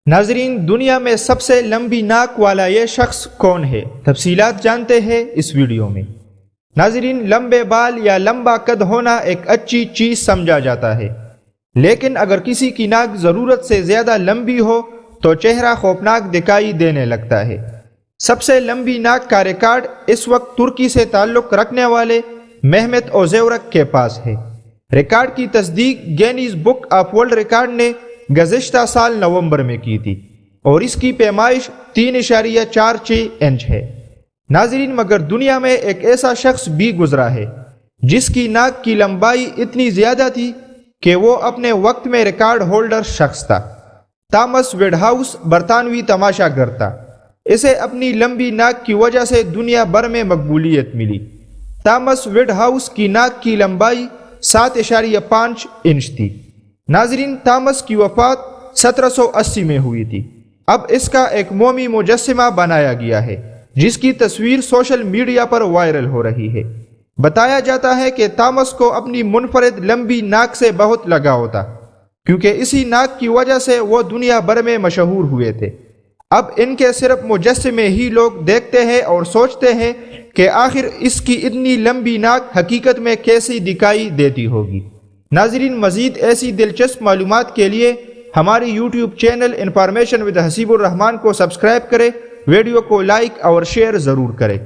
ناظرین، دنیا میں سب سے لمبی ناک والا یہ شخص کون ہے؟ تفصیلات جانتے ہیں اس ویڈیو میں۔ ناظرین، لمبے بال یا لمبا قد ہونا ایک اچھی چیز سمجھا جاتا ہے، لیکن اگر کسی کی ناک ضرورت سے زیادہ لمبی ہو تو چہرہ خوفناک دکھائی دینے لگتا ہے۔ سب سے لمبی ناک کا ریکارڈ اس وقت ترکی سے تعلق رکھنے والے مہمت اوزیورک کے پاس ہے۔ ریکارڈ کی تصدیق Guinness book of world record نے گزشتہ سال نومبر میں کی تھی اور اس کی پیمائش 3.46 انچ ہے۔ ناظرین، مگر دنیا میں ایک ایسا شخص بھی گزرا ہے جس کی ناک کی لمبائی اتنی زیادہ تھی کہ وہ اپنے وقت میں ریکارڈ ہولڈر شخص تھا۔ تامس وڈ ہاؤس برطانوی تماشا گر تھا۔ اسے اپنی لمبی ناک کی وجہ سے دنیا بھر میں مقبولیت ملی۔ تامس وڈ ہاؤس کی ناک کی لمبائی 7.5 انچ تھی۔ ناظرین، تامس کی وفات 1780 میں ہوئی تھی۔ اب اس کا ایک مومی مجسمہ بنایا گیا ہے جس کی تصویر سوشل میڈیا پر وائرل ہو رہی ہے۔ بتایا جاتا ہے کہ تامس کو اپنی منفرد لمبی ناک سے بہت لگاؤ تھا، کیونکہ اسی ناک کی وجہ سے وہ دنیا بھر میں مشہور ہوئے تھے۔ اب ان کے صرف مجسمے ہی لوگ دیکھتے ہیں اور سوچتے ہیں کہ آخر اس کی اتنی لمبی ناک حقیقت میں کیسی دکھائی دیتی ہوگی۔ ناظرین، مزید ایسی دلچسپ معلومات کے لیے ہماری YouTube channel information with Haseeb ur Rehman کو سبسکرائب کریں، ویڈیو کو لائک اور شیئر ضرور کریں۔